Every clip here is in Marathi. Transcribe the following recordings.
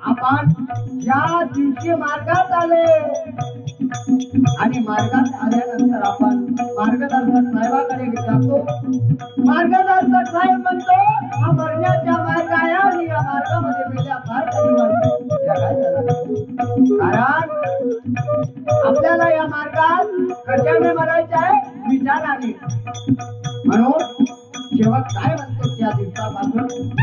आपण ज्या दिवशी मार्गात आलो आणि मार्गात आल्यानंतर आपण मार्गदर्शक साहेबाकडे जातो. मार्गदर्शक साहेब म्हणतो हा मरण्याचा मार्ग आहे आणि या मार्गामध्ये मेल्यासारखं कारण आपल्याला या मार्गात कशाने मरायचं आहे, विचाराने. म्हणून शेवट काय म्हणतो त्या दिवसापासून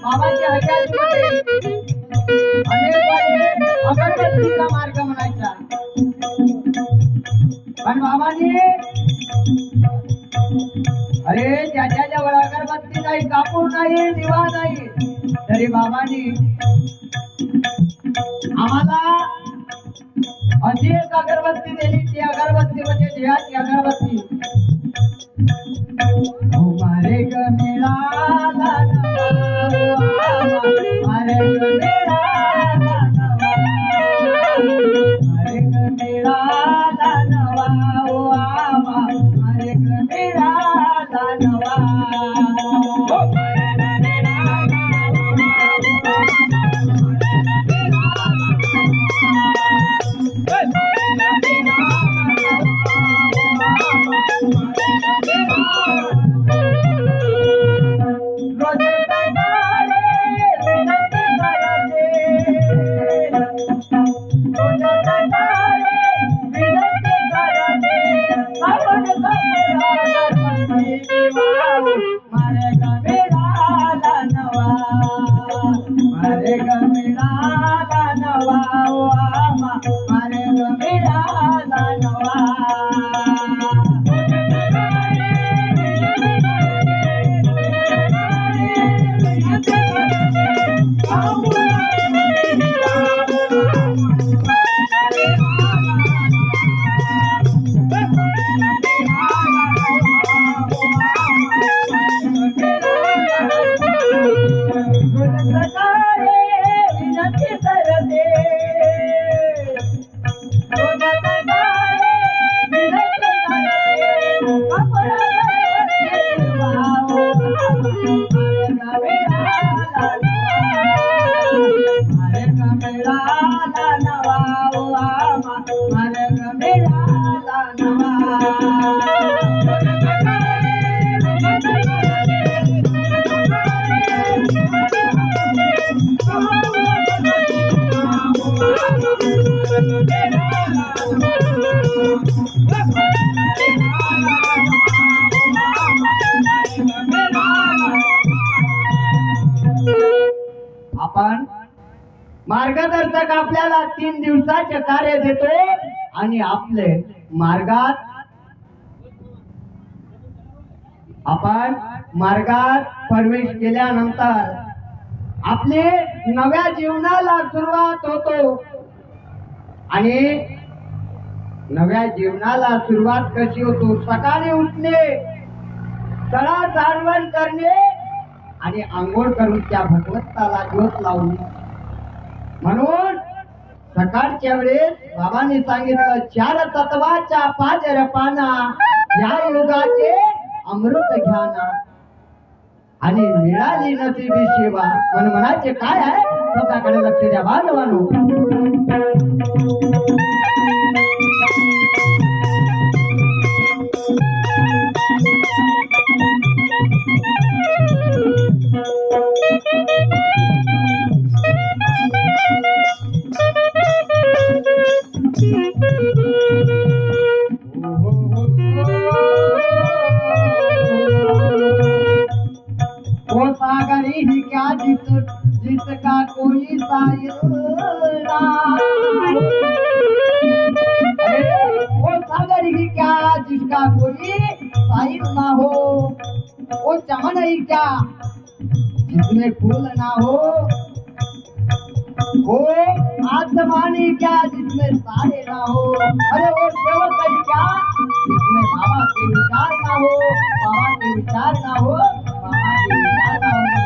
बाबाच्या अगरबत्तीचा मार्ग म्हणायचा. पण बाबांनी अरे ज्याच्या जवळ अगरबत्ती नाही, कापूर नाही, दिवा नाही, तरी बाबांनी आम्हाला अशी एक अगरबत्ती दिली. ती अगरबत्ती म्हणजे देहाची अगरबत्ती. मारे ग मिळाला मारे ग मिळाला मारे ग मिळाला नवा ओ आमा मारे ग मिळाला नवा. आपण मार्गदर्शक आपल्याला 3 दिवसाचे कार्य देतो आणि आपले मार्गात प्रवेश केल्यानंतर आपले नव्या जीवनाला सुरुवात होतो. आणि नव्या जीवनाला सुरुवात कशी होतो? सकाळी उठणे, सडा सारवण करणे आणि आंघोळ करून त्या भगवंताला ज्योत लावली. म्हणून सकाळच्या वेळेस बाबांनी सांगितलं, चार तत्वाच्या पाजर पाना, या युगाचे अमृत घ्याना, आणि मिळाली नसीबी सेवा. म्हणून म्हणायचे काय आहे, स्वतःकडे लक्ष द्या बांधवानो. वो सागरी ही क्या जिसका कोई साहिल ना, वो सागर ही क्या जिसका कोई साहिल ना हो, वो चमन ही क्या जिसमें फूल ना हो, वो आसमान ही क्या जिसमें तारे ना हो, अरे वो सेवक ही क्या जिसमें बाबा के विचार ना हो, बाबा के विचार ना हो, बाबा के विचार ना हो.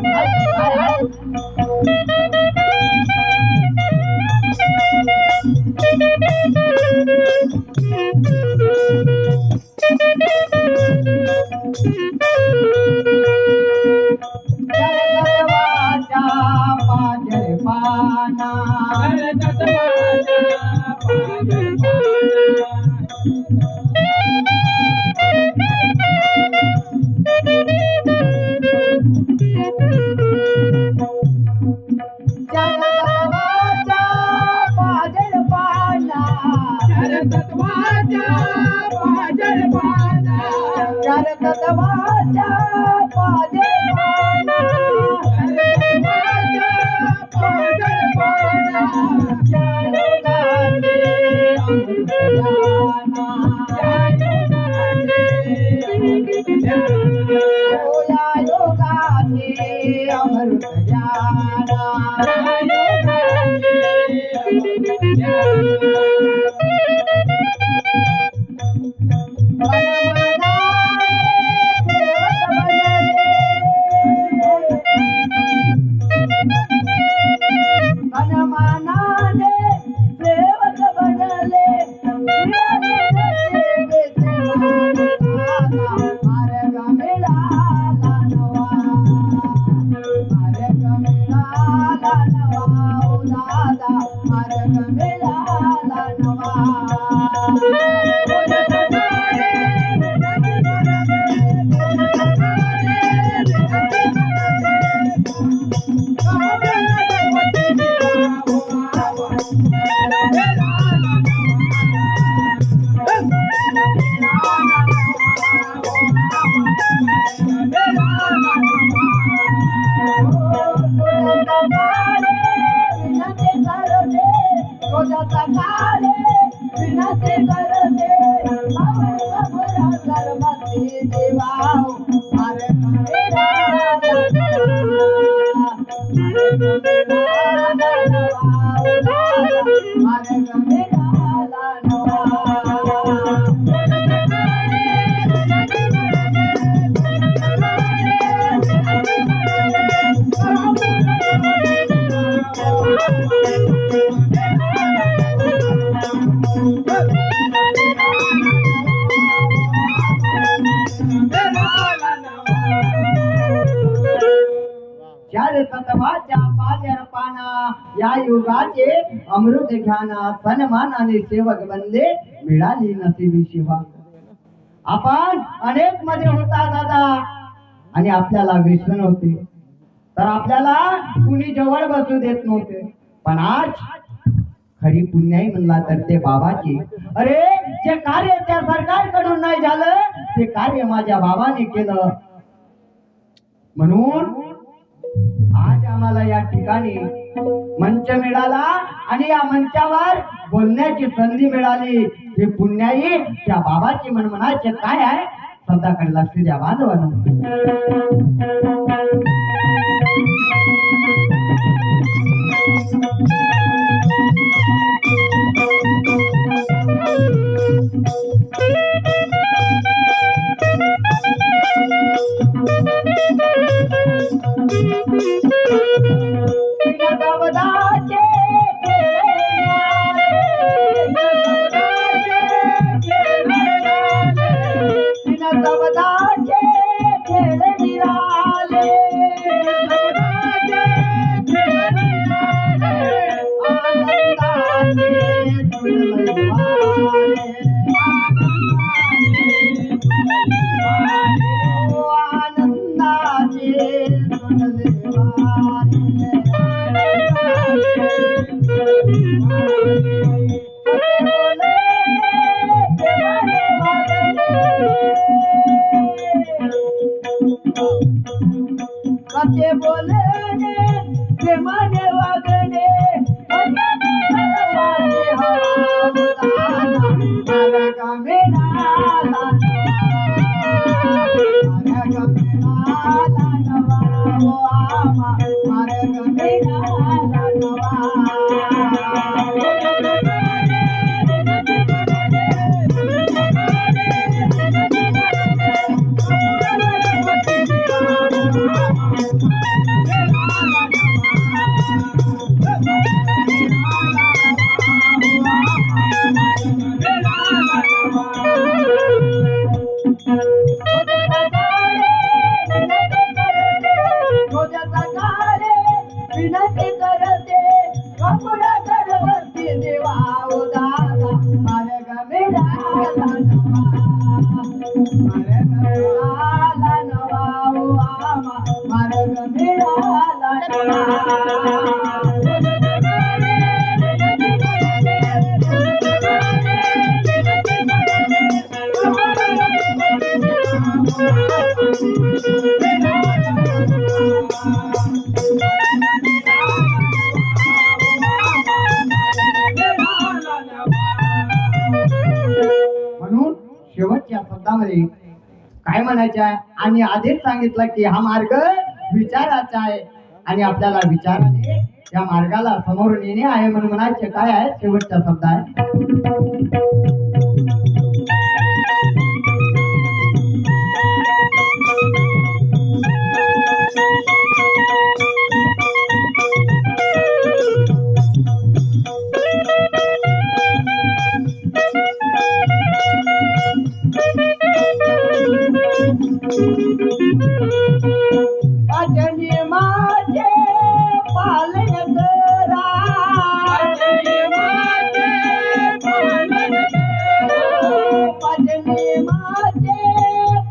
या युगाचे अमृत घ्याना, सन्मानाने सेवक बनले, मिळाली नसीबी शिवा. आपण अनेक मध्ये होता दादा आणि आपल्याला व्यसन होते, तर आपल्याला कुणी जवळ बसू देत नव्हते. पण आज खरी पुण्याई म्हणला तर ते बाबाची. अरे जे कार्य त्या सरकारकडून नाही झालं ते कार्य माझ्या बाबाने केलं. म्हणून आज आम्हाला या ठिकाणी मंच मिळाला आणि या मंचावर बोलण्याची संधी मिळाली. हे पुण्याई त्या बाबाची म्हणायचे काय आहे, स्वतःकडे लक्ष द्या बांधवांनो. कसे बोले प्रेमाने वागणे विनंती करते कपुरा करवती देवा ओ दादा मार्ग मिळाला नवा ओ आमा मार्ग मिळाला म्हणून शेवटच्या शब्दामध्ये काय म्हणायचे आहे आणि आधीच सांगितलं की हा मार्ग विचाराचा आहे आणि आपल्याला विचाराने या मार्गाला समोर नेणे आहे म्हणून म्हणायचे काय आहे शेवटचा शब्द आहे भजनी माझे पालन करा भजनी माझे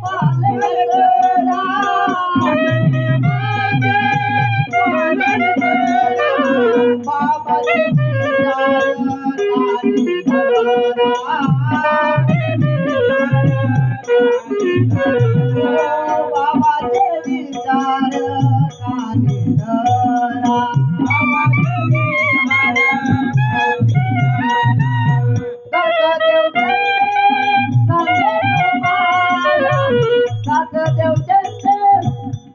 पालन करा बाबा बाबाचे विचार कानी धरा देव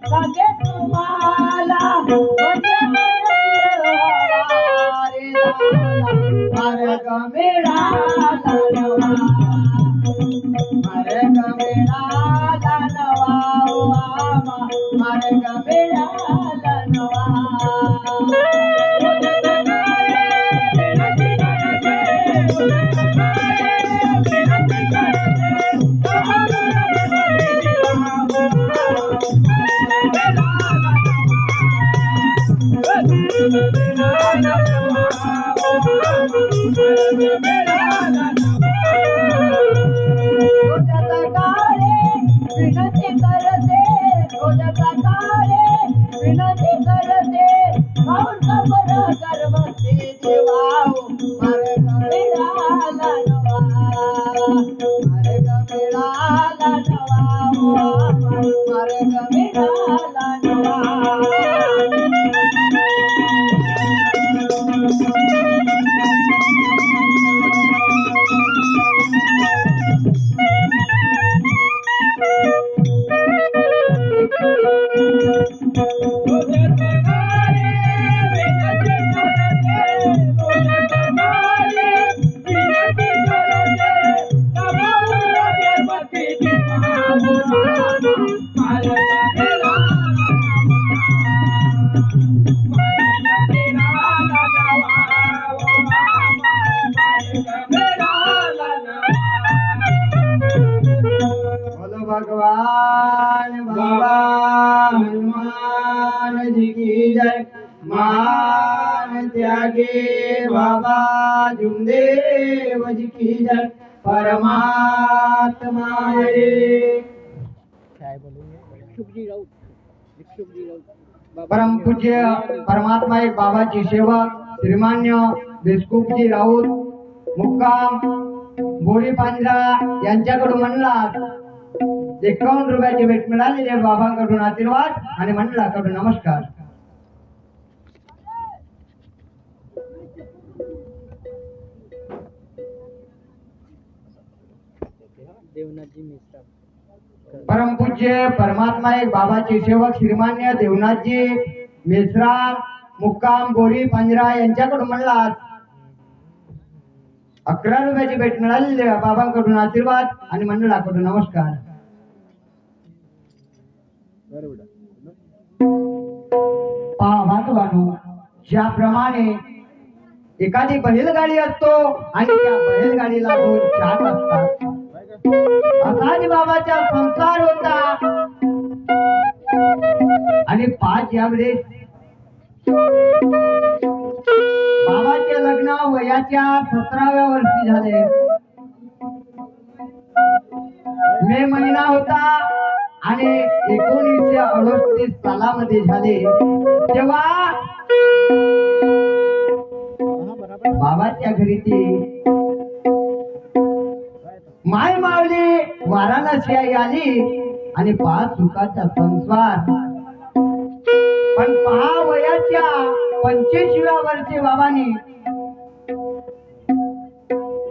सांगे तुम्हाला मार्ग मिळाला मार्ग मिळाला नवा ओ आमा मार्ग मिळाला नवा विनंती करते रोजाचा काळे विनंती करते खाऊन खबर गर्भवती देवाओ मार्ग मिळाला नवा मार्ग मिळाला नवा मार्ग मिळाला नवा भगवान बाबा हनुमान जी की जय महान त्यागे बाबा जुमदेव जी की जय परमात्मा रे काय बोलूंगे शुभ जी राउत परमपूज्य परमात्मा एक बाबाची सेवक श्रीमान्य बिस्कुपजी राऊत मुक्काम बोरी पांजरा यांच्याकडून मंडळात 51 रुपयाची भेट मिळालेली बाबांकडून आशीर्वाद आणि मंडळाकडून नमस्कार. परमपूज्य परमात्मा एक बाबाचे सेवक श्रीमान्य देवनाथजी मेश्राम मुक्काम बोरी पांजरा यांच्याकडून म्हणलात 11 रुपयाची भेट मिळालेली बाबांकडून आशीर्वाद आणि मंडळाकडून नमस्कार. बांधवांनो, ज्याप्रमाणे एखादी बैलगाडी असतो आणि त्या बैलगाडीला 2 चाक असतात, असाच बाबाचा संसार होता. आणि 5 यावेळेस बाबाचे लग्न वयाच्या 17व्या वर्षी झाले. मे महिना होता आणि 1938 सालामध्ये झाले. तेव्हा बाबाच्या घरी ती माय मावली वाराणसी आई आली आणि 5 सुखाचा संसार. पण 6 वयाच्या 25व्या वर्षी बाबांनी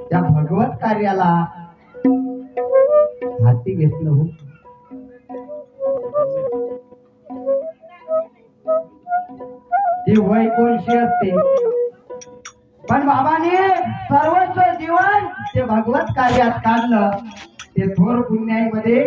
त्या भगवत कार्याला हाती घेतलं हो. ती वय कोणशी असते, पण बाबांनी सर्वस्व जीवन ते भगवत कार्यात काढलं. ते थोर पुण्याईमध्ये